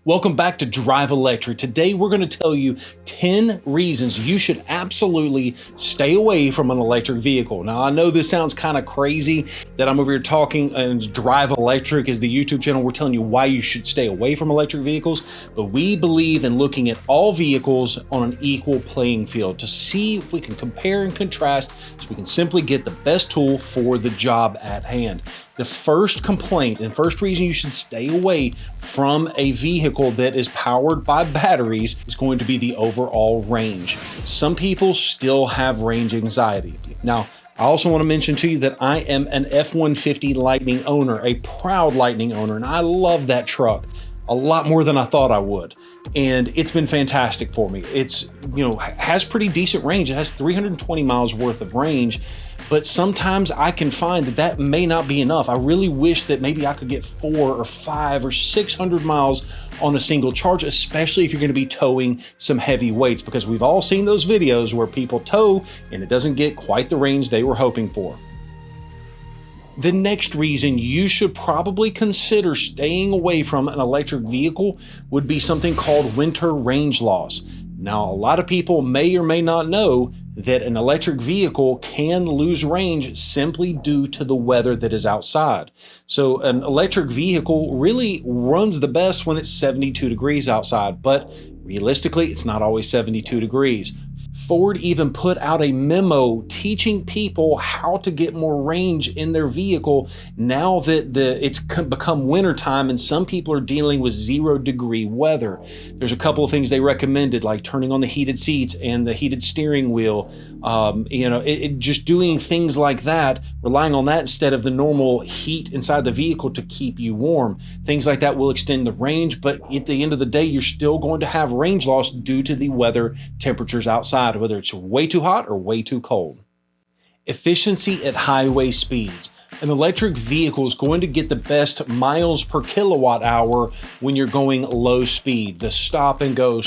Welcome back to Drive Electric. Today we're going to tell you 10 reasons you should absolutely stay away from an electric vehicle. Now I know this sounds kind of crazy that I'm over here talking and Drive Electric is the YouTube channel. We're telling you why you should stay away from electric vehicles, but we believe in looking at all vehicles on an equal playing field to see if we can compare and contrast so we can simply get the best tool for the job at hand. The first complaint and first reason you should stay away from a vehicle that is powered by batteries is going to be the overall range. Some people still have range anxiety. Now, I also want to mention to you that I am an F-150 Lightning owner, a proud Lightning owner, and I love that truck a lot more than I thought I would. And it's been fantastic for me. It's, has pretty decent range. It has 320 miles worth of range, but sometimes I can find that that may not be enough. I really wish that maybe I could get 400 or 500 or 600 miles on a single charge, especially if you're going to be towing some heavy weights, because we've all seen those videos where people tow and it doesn't get quite the range they were hoping for. The next reason you should probably consider staying away from an electric vehicle would be something called winter range loss. Now, a lot of people may or may not know that an electric vehicle can lose range simply due to the weather that is outside. So an electric vehicle really runs the best when it's 72 degrees outside, but realistically, it's not always 72 degrees. Ford even put out a memo teaching people how to get more range in their vehicle now that it's become wintertime and some people are dealing with 0-degree weather. There's a couple of things they recommended, like turning on the heated seats and the heated steering wheel. Just doing things like that, relying on that instead of the normal heat inside the vehicle to keep you warm. Things like that will extend the range, but at the end of the day, you're still going to have range loss due to the weather temperatures outside, whether it's way too hot or way too cold. Efficiency at highway speeds. An electric vehicle is going to get the best miles per kilowatt hour when you're going low speed, the stop and go,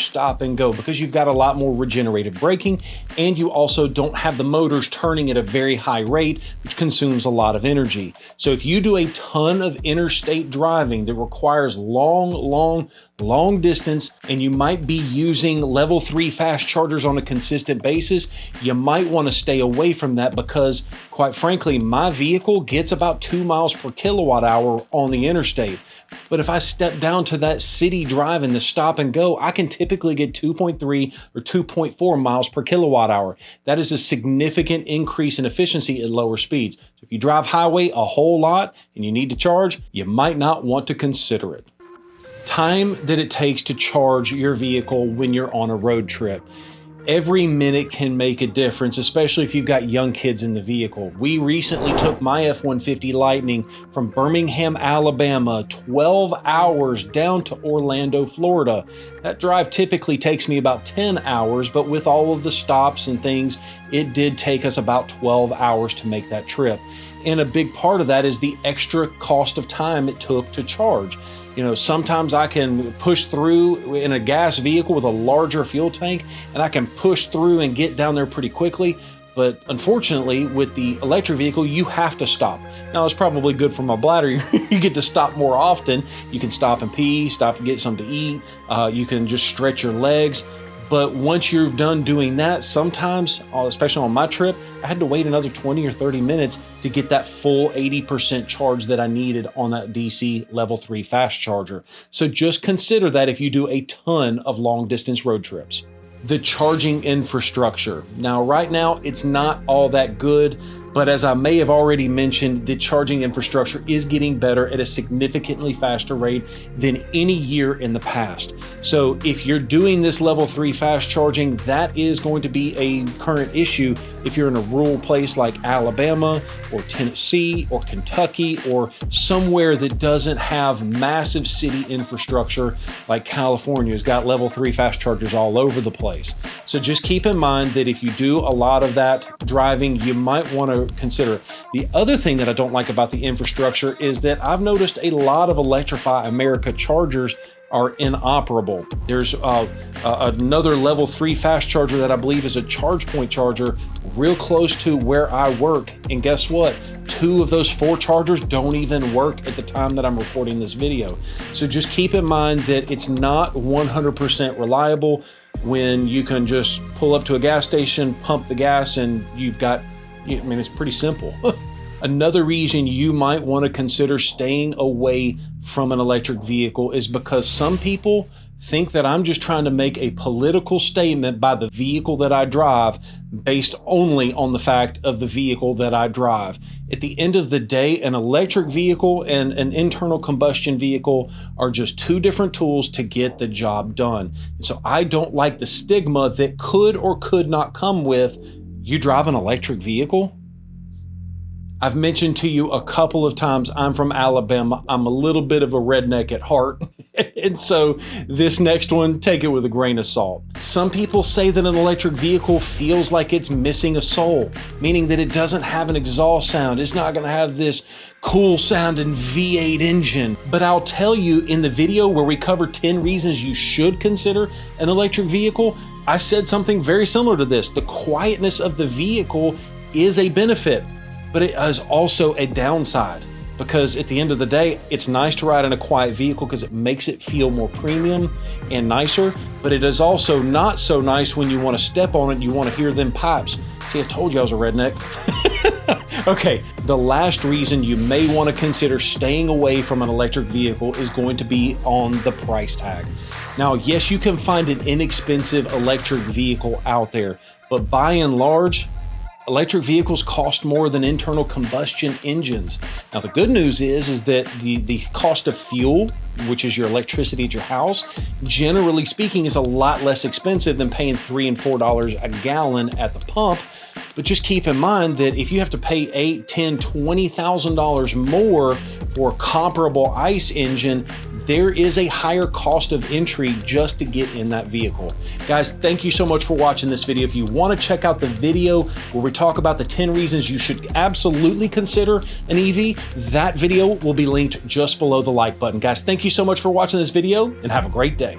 because you've got a lot more regenerative braking and you also don't have the motors turning at a very high rate, which consumes a lot of energy. So if you do a ton of interstate driving that requires long distance and you might be using level 3 fast chargers on a consistent basis, you might want to stay away from that because, quite frankly, my vehicle gets about 2 miles per kilowatt hour on the interstate. But if I step down to that city drive and the stop and go, I can typically get 2.3 or 2.4 miles per kilowatt hour. That is a significant increase in efficiency at lower speeds. So if you drive highway a whole lot and you need to charge, you might not want to consider it. Time that it takes to charge your vehicle when you're on a road trip. Every minute can make a difference, especially if you've got young kids in the vehicle. We recently took my F-150 Lightning from Birmingham, Alabama, 12 hours down to Orlando, Florida. That drive typically takes me about 10 hours, but with all of the stops and things, it did take us about 12 hours to make that trip. And a big part of that is the extra cost of time it took to charge. Sometimes I can push through in a gas vehicle with a larger fuel tank and I can push through and get down there pretty quickly. But unfortunately, with the electric vehicle, you have to stop. Now, it's probably good for my bladder. You get to stop more often. You can stop and pee, stop and get something to eat. You can just stretch your legs. But once you're done doing that, sometimes, especially on my trip, I had to wait another 20 or 30 minutes to get that full 80% charge that I needed on that DC level 3 fast charger. So just consider that if you do a ton of long distance road trips. The charging infrastructure. Now, right now, it's not all that good, but as I may have already mentioned, the charging infrastructure is getting better at a significantly faster rate than any year in the past. So if you're doing this level 3 fast charging, that is going to be a current issue if you're in a rural place like Alabama or Tennessee or Kentucky or somewhere that doesn't have massive city infrastructure like California has got level 3 fast chargers all over the place. So just keep in mind that if you do a lot of that driving, you might want to consider. The other thing that I don't like about the infrastructure is that I've noticed a lot of Electrify America chargers are inoperable. There's another level 3 fast charger that I believe is a charge point charger real close to where I work. And guess what? 2 of those 4 chargers don't even work at the time that I'm recording this video. So just keep in mind that it's not 100% reliable when you can just pull up to a gas station, pump the gas, and you've got, I mean, it's pretty simple. Another reason you might want to consider staying away from an electric vehicle is because some people think that I'm just trying to make a political statement by the vehicle that I drive based only on the fact of the vehicle that I drive. At the end of the day, an electric vehicle and an internal combustion vehicle are just 2 different tools to get the job done. And so I don't like the stigma that could or could not come with, you drive an electric vehicle? I've mentioned to you a couple of times, I'm from Alabama. I'm a little bit of a redneck at heart. And so this next one, take it with a grain of salt. Some people say that an electric vehicle feels like it's missing a soul, meaning that it doesn't have an exhaust sound. It's not gonna have this cool sounding V8 engine. But I'll tell you, in the video where we cover 10 reasons you should consider an electric vehicle, I said something very similar to this. The quietness of the vehicle is a benefit, but it is also a downside, because at the end of the day, it's nice to ride in a quiet vehicle because it makes it feel more premium and nicer, but it is also not so nice when you want to step on it and you want to hear them pipes. See, I told you I was a redneck. Okay, the last reason you may want to consider staying away from an electric vehicle is going to be on the price tag. Now, yes, you can find an inexpensive electric vehicle out there, but by and large, electric vehicles cost more than internal combustion engines. Now, the good news is that the cost of fuel, which is your electricity at your house, generally speaking, is a lot less expensive than paying $3 and $4 a gallon at the pump. But just keep in mind that if you have to pay $8,000, $10,000, $20,000 more for a comparable ICE engine, there is a higher cost of entry just to get in that vehicle. Guys, thank you so much for watching this video. If you want to check out the video where we talk about the 10 reasons you should absolutely consider an EV, that video will be linked just below the like button. Guys, thank you so much for watching this video and have a great day.